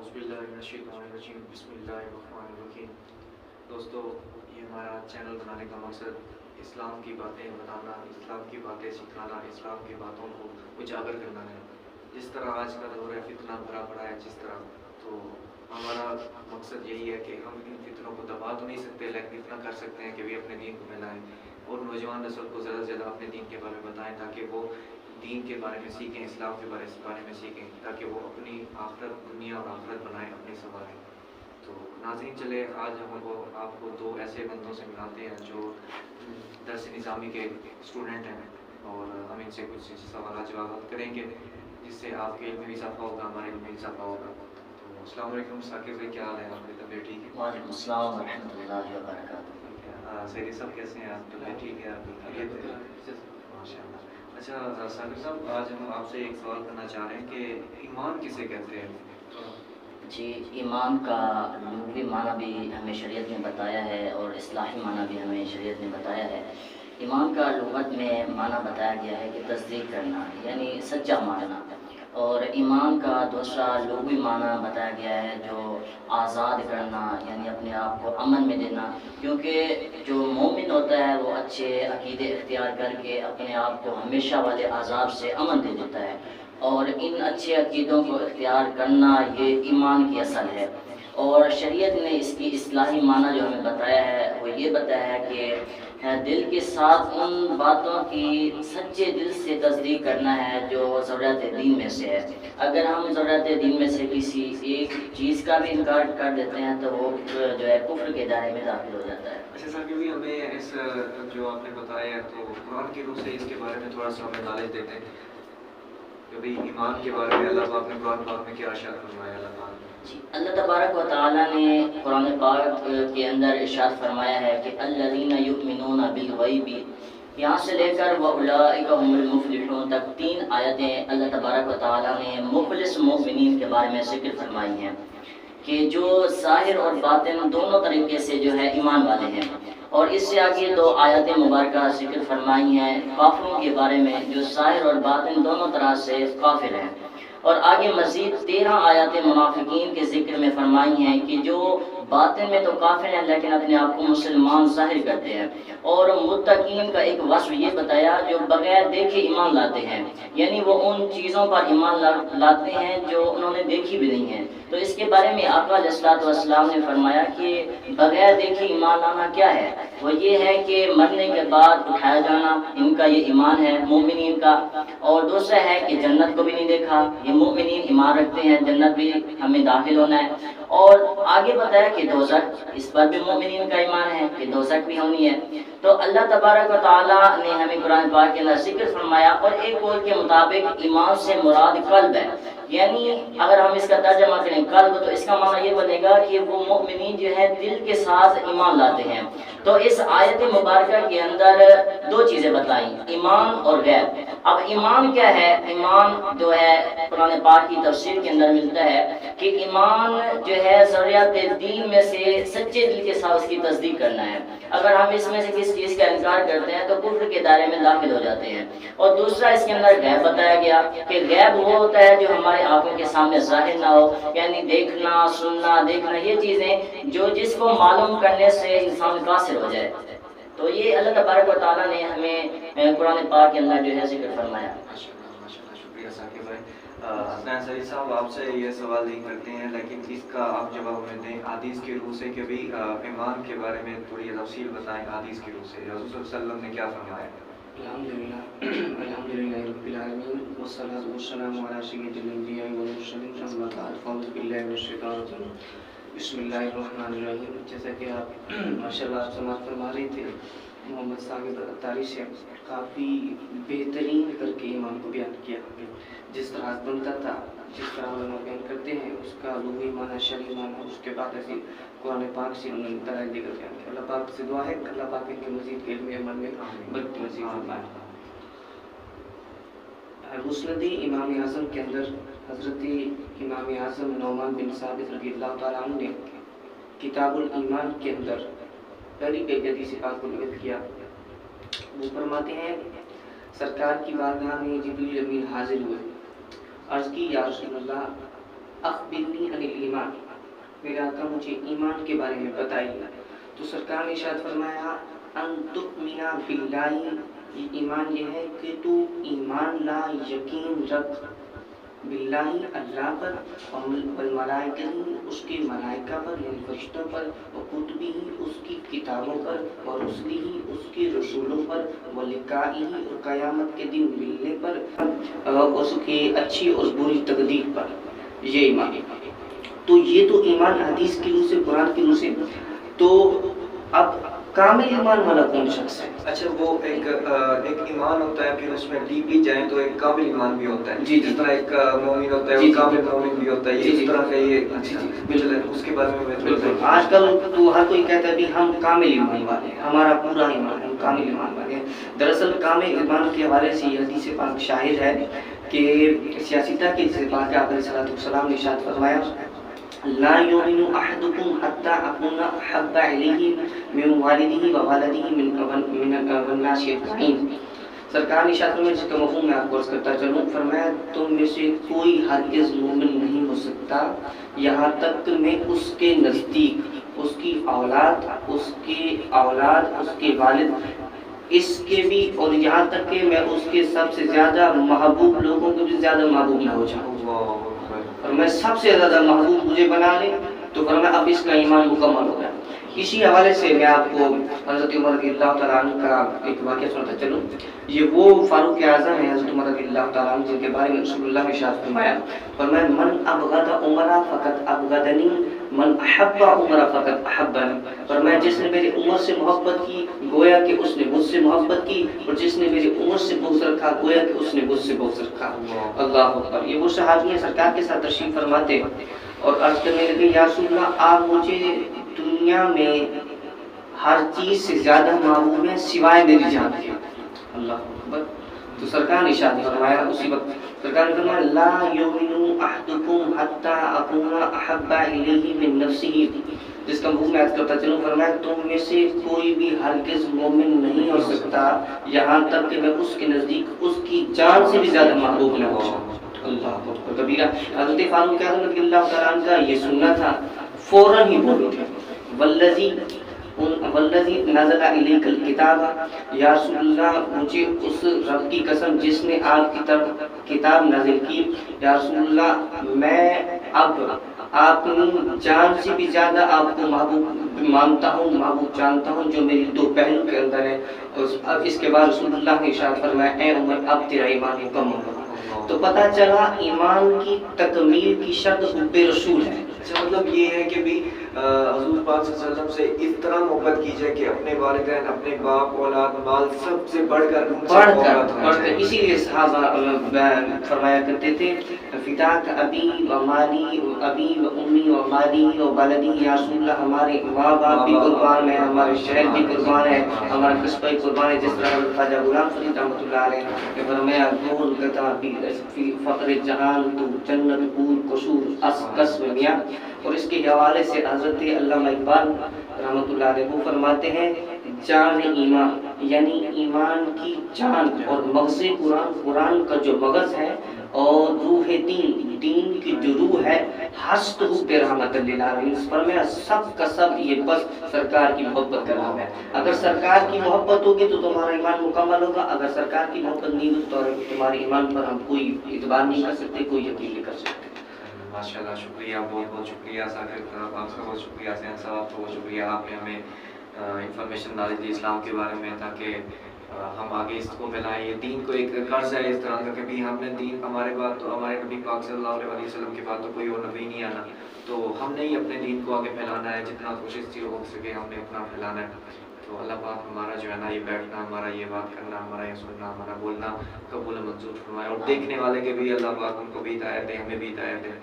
बिस्मिल्लाहिर्रहमानिर्रहीम बिस्मिल्लाहिर्रहमानिर्रहीम। दोस्तों, ये हमारा चैनल बनाने का मकसद इस्लाम की बातें बताना, इस्लाम की बातें सिखाना, इस्लाम की बातों को उजागर करना है। जिस तरह आज का दौर है, फितना भरा पड़ा है जिस तरह, तो हमारा मकसद यही है कि हम इन फितनों को दबा तो नहीं सकते, लेकिन इतना कर सकते हैं कि वे अपने दीन को फैलाएँ और नौजवान नस्ल को ज़्यादा से ज़्यादा अपने दीन के बारे में बताएँ, ताकि वो दीन के बारे में सीखें, इस्लाम के बारे में सीखें, ताकि वो अपनी आखिरत, दुनिया और आखिरत बनाएं, अपनी संवारें। तो नाज़रीन, चले आज हम आपको दो ऐसे बंदों से मिलाते हैं जो दरस निज़ामी के स्टूडेंट हैं, और हम इनसे कुछ सवाल जवाब करेंगे जिससे आपके इल्म में इजाफा होगा, हमारे इल्म में इजाफा होगा। तो अस्सलाम वालेकुम साकिब भाई, क्या हाल है? आपकी तबीयत ठीक है? वालेकुम अस्सलाम व रहमतुल्लाहि व बरकातहू। सैदी साहब कैसे हैं आप? तबीयत ठीक है आपकी? माशाअल्लाह। अच्छा साकिब साहब, आज हम आपसे एक सवाल करना चाह रहे हैं कि ईमान किसे कहते हैं? जी, ईमान का लुग़वी माना भी हमें शरीयत ने बताया है और इस्लाही माना भी हमें शरीयत ने बताया है। ईमान का लुग़त में माना बताया गया है कि तस्दीक करना, यानी सच्चा मानना। और ईमान का दूसरा लुग़वी माना बताया गया है जो आज़ाद करना, यानी अपने आप को अमन में देना, क्योंकि जो मोमिन होता है वो अच्छे अक़ीदे इख्तियार करके अपने आप को हमेशा वाले अज़ाब से अमन दे देता है। और इन अच्छे अक़ीदों को इख्तियार करना ये ईमान की असल है। और शरीयत ने इसकी इस्लाही माना जो हमें बताया है वो ये बताया है कि दिल के साथ उन बातों की सच्चे दिल से तस्दीक करना है जो ज़रूरत दीन में से है। अगर हम ज़रूरत दीन में से किसी एक चीज़ का भी इनकार कर देते हैं तो वो जो है कुफ्र के दायरे में दाखिल हो जाता है। अच्छा सर, क्योंकि हमें इस जो आपने बताया है तो कुरान की रूह से इसके बारे में थोड़ा सा हमें नॉलेज देते हैं कि भाई ईमान के बारे में अल्लाह पाक ने कुरान पाक में क्या इरशाद फरमाया? अल्लाह तबारक व तआला ने कुरान पाक के अंदर इरशाद फरमाया है कि अल्लज़ीना युमिनूना बिल गैबी, यहाँ से लेकर व उलाइका हुमुल मुफ़्लिहून तक 3 आयतें अल्लाह तबारक व तआला ने मुख़लिस मोमिनीन के बारे में ज़िक्र फरमाई हैं कि जो ज़ाहिर और बातिन दोनों तरीके से जो है ईमान वाले हैं। और इससे आगे 2 आयतें मुबारका ज़िक्र फरमाई हैं काफिरों के बारे में जो ज़ाहिर और बातिन दोनों तरह से काफिर हैं। और आगे मज़ीद 13 आयतें मुनाफिकीन के ज़िक्र में फरमाई हैं कि जो बातिन में तो काफिर हैं लेकिन अपने आप को मुसलमान ज़ाहिर करते हैं। और मुत्तकीन का एक वस्फ ये बताया जो बगैर देखे ईमान लाते हैं, यानी वो उन चीज़ों पर ईमान लाते हैं जो उन्होंने देखी भी नहीं है। तो इसके बारे में आका अलैहिस्सलातु वस्सलाम ने फरमाया कि बगैर देखे ईमान लाना क्या है? वो ये है कि मरने के बाद उठाया जाना, इनका ये ईमान है मोमिनीन का। और दूसरा है कि जन्नत को भी नहीं देखा, ये मोमिनीन ईमान रखते हैं जन्नत भी हमें दाखिल होना है। और आगे बताया कि दोज़ख, इस पर भी मोमिनीन का ईमान है कि दोज़ख भी होनी है। तो अल्लाह तबारक व तआला ने हमें कुरान पाक के अंदर ज़िक्र फरमाया। और एक कौल के मुताबिक ईमान से मुराद क़ल्ब है, यानी अगर हम इसका तर्जुमा करें क़ल्ब तो इसका माना ये बनेगा कि वो मोमिनीन जो है दिल के साथ ईमान लाते हैं। तो इस आयत मुबारका के अंदर 2 चीज़ें बताई, ईमान और गैब। अब ईमान क्या है? ईमान जो है कुरान पाक की तफसीर के अंदर मिलता है कि ईमान जो है ज़रूरियात दीन में से सच्चे दिल के साथ उसकी तस्दीक करना है। अगर हम इसमें से किसी चीज़ का इनकार करते हैं तो कुफ्र के दायरे में दाखिल हो जाते हैं। और दूसरा इसके अंदर गैब बताया गया कि गैब वो होता है जो हमारे आंखों के सामने जाहिर ना हो, यानी देखना, सुनना, देखना, ये चीज़ें जो जिसको मालूम करने से इंसान कासिर हो जाए। तो ये अल्लाह तबारक व तआला ने हमें कुरान पाक के अंदर जो है ज़िक्र फरमाया। शुक्रिया साकिब भाई। हसनैन सईद साहब, आपसे ये सवाल नहीं करते हैं लेकिन इसका आप जवाब हमें दें हदीस की रूह से कि भी ईमान के बारे में थोड़ी तफसील बताएं। हदीस की रूह से रसूल सल्लल्लाहु अलैहि वसल्लम ने क्या फरमाया? अल्हम्दुलिल्लाह रब्बिल आलमीन वस्सलातु वस्सलामु अला सय्यिदिल अंबिया वल मुरसलीन अम्मा बाद फ़अऊज़ु बिल्लाहि मिनश शैतानिर रजीम बिस्मिल्लाहिर्रहमानिर्रहीम। जैसा कि आप माशाअल्लाह आप समाअत फरमा रहे थे, मोहम्मद साकिब अत्तारी से काफ़ी बेहतरीन करके ईमान को बयान किया। जिस तरह बनता था, जिस तरह हम बयान करते हैं उसका लुग़वी माना, शरई माना, उसके बाद ऐसे कुरान पाक से उन्होंने दलाइल देकर बयान किया। अल्लाह पाक से दुआ है अल्लाह पाक इनके मज़ीद इल्म अमल में बरकत नसीब फरमाए। मुस्नद इमाम आज़म के अंदर हज़रत इमाम आज़म नौमान बिन साबित रज़ियल्लाहु तआला अन्हु ने किताबुल ईमान के अंदर पहली हदीस पाक को नक़ल किया। वो फरमाते हैं सरकार की बारगाह में जिब्रील अमीन हाजिर हुए, अर्ज़ की या रसूल अल्लाह अख़बिरनी अनिल ईमान, मेरे आका मुझे ईमान के बारे में बताइए। तो सरकार ने इरशाद फरमाया अन तुमिना बिल्लाहि, ये ईमान ये है कि तू ईमान ला, यकीन रख, बिल्लाहि अल्लाह पर, और मलाइकती उसके मलाइका पर यानी फरिश्तों पर, और कुतुबिही उसकी किताबों पर, और रुसुलिही उसके रसूलों पर, व लिकाइही और क़यामत के दिन मिलने पर, उसकी अच्छी और बुरी तकदीर पर, ये ईमान। तो ये तो ईमान हदीस की रूह से, कुरान की रूह से। तो अब कामिल ईमान वाला कौन शख्स है? अच्छा, वो एक ईमान होता है, फिर उसमें डीप भी जाए तो एक कामिल ईमान भी होता है। जी, जिस तरह एक मोमिन होता है, जी, वो कामिल मोमिन भी होता है, जी, इस जी, तरह का ये। जी, जी, बिल्कुल, उसके बारे में मैं बिल्कुल। आजकल तो हर कोई कहता है कि हम कामिल ईमान वाले हैं, हमारा पूरा ईमान, हम कामिल ईमान वाले हैं। दरअसल कामिल ईमान के हवाले से ये हदीस पाक शाहिद है कि सियासता के पाक अलैहिस्सलाम ने इरशाद फरमाया ला युमिनु अहदुकुम हत्ता अकुना अहब्बा इलैहि मिन वालिदिही व वालिदिही मिन वन्नासि अजमईन। सरकार ने इरशाद फरमाया, जिसका मफ़हूम मैं आपको अर्ज़ करता चलूं, फरमाया तुम में से कोई हरगिज़ मोमिन नहीं हो सकता यहाँ तक कि मैं उसके नज़दीक उसकी औलाद उसके वालिद इसके भी, और यहाँ तक कि मैं उसके सबसे ज़्यादा महबूब लोगों के भी ज़्यादा महबूब ना हो जाऊँ, और मैं सबसे ज़्यादा महबूब मुझे बना ले, तो फरमाया अब इसका ईमान मुकम्मल हो गया। इसी हवाले से मैं आपको हज़रत उमर रज़ियल्लाहु तआला अन्हु का एक वाक़या सुनाता चलूँ। ये वो फारूक आज़म है हज़रत उमर रज़ियल्लाहु तआला अन्हु, जिनके बारे में रसूलुल्लाह ने इरशाद फरमाया मन अबग़दा उमरा फ़क़त अबग़दनी, मन अहब्बा उमरा फ़क़त अहब्बनी। फरमाया जिसने मेरी उम्र से मोहब्बत की गोया कि उसने मुझसे मोहब्बत की, और जिसने मेरी उम्र से बुग़्ज़ रखा गोया कि उसने मुझसे बुग़्ज़ रखा। अल्लाह अकबर। ये वो सहाबी हैं सरकार के साथ तशरीफ़ फरमाते और अर्ज़ करने लगे, या रसूलल्लाह आप मुझे दुनिया में हर चीज़ से ज़्यादा महबूब हैं सिवाय मेरी जान के। अल्लाह अकबर। तो सरकार ने इरशाद फरमाया, उसी वक्त सरकार ने फरमाया ला युमिनु अहदुकुम हत्ता अकुना अहब्बा इलैहि मिन नफ्सिही, जिसका मफ़हूम मैं करता चलूं, फरमाया तुम में से कोई भी हरगिज़ मोमिन नहीं हो सकता यहाँ तक कि मैं उसके नज़दीक उसकी जान से भी ज़्यादा महबूब न हो जाऊं। अल्लाह अकबर कबीरा। हज़रत फारूक आज़म रज़ियल्लाहु तआला अन्हु का ये सुनना था, फौरन ही बोल उठे वल्लज़ी नज़ला इलैकल किताब, या रसूलल्लाह मुझे उस रब की कसम जिसने आपकी तरफ किताब नाज़िल की, या रसूलल्लाह मैं अब अपनी जान से भी ज़्यादा आपको महबूब मानता हूँ, महबूब जानता हूँ, जो मेरी दो पहलू के अंदर है। अब इसके बाद रसूलुल्लाह ने इरशाद फरमाया, ए उमर अब तेरा ईमान मुकम्मल हो। तो पता चला ईमान की तकमील की शर्त हुब्बे रसूल है। अच्छा, मतलब ये है कि भी हुजूर पाक सल्लल्लाहु अलैहि वसल्लम से इस तरह मोहब्बत कीजिए कि अपने वालिदैन, अपने बाप, औलाद, माल सबसे बढ़कर इसीलिए सहाबा फरमाया करते थे फिदाक अबी व माली, अबी व उम्मी व माली व बलदी, या रसूलल्लाह हमारे माँ बाप भी कुर्बान है, हमारे शहर भी कुर्बान है, हमारा कस्बा कुर्बान है। जिस तरह ख्वाजा गुलाम फरीद रहमतुल्लाह अलैह ने फरमाया गोल कता फी फक्र जहान तू जन्नत पूर कसूर अस कस्ब मियां। और इसके हवाले से हज़रत अल्लामा इकबाल रहमतुल्लाह अलैह वो फरमाते हैं जान ईमान, यानी ईमान की जान और मग़ज़ कुरान, कुरान का जो मग़ज़ है, और रूह दीन, दीन की जो रूह है, हस्तहु पे रहमतुल लिल आलमीन। पर मैं सब का सब ये बस सरकार की मोहब्बत का नाम है। अगर सरकार की मोहब्बत होगी तो तुम्हारा ईमान मुकम्मल होगा, अगर सरकार की मोहब्बत नहीं होगी तो तुम्हारे ईमान पर हम कोई इतबार नहीं कर सकते, कोई यकीन नहीं कर सकते। माशाल्लाह, शुक्रिया, बहुत बहुत शुक्रिया साकिब साहब, आपका बहुत शुक्रिया, सैन साहब आपका बहुत शुक्रिया। आपने हमें इंफॉर्मेशन डाली थी इस्लाम के बारे में, ताकि हम आगे इसको फैलाएं। ये दीन को एक कर्ज है इस तरह का कि भी हमने दीन, हमारे बाद तो हमारे नबी पाक सल्लल्लाहु अलैहि वसल्लम के बाद तो कोई और नबी नहीं आना, तो हमने ही अपने दीन को आगे फैलाना है, जितना कोशिश हो सके हमने अपना फैलाना है। तो अल्लाह पाक हमारा जो है ना ये बैठना, हमारा ये बात करना, हमारा ये सुनना, हमारा बोलना कबूल मंजूर फरमाए, और देखने वाले के भी अल्लाह पाक उनको भी हिदायत दे, हमें भी हिदायत दे।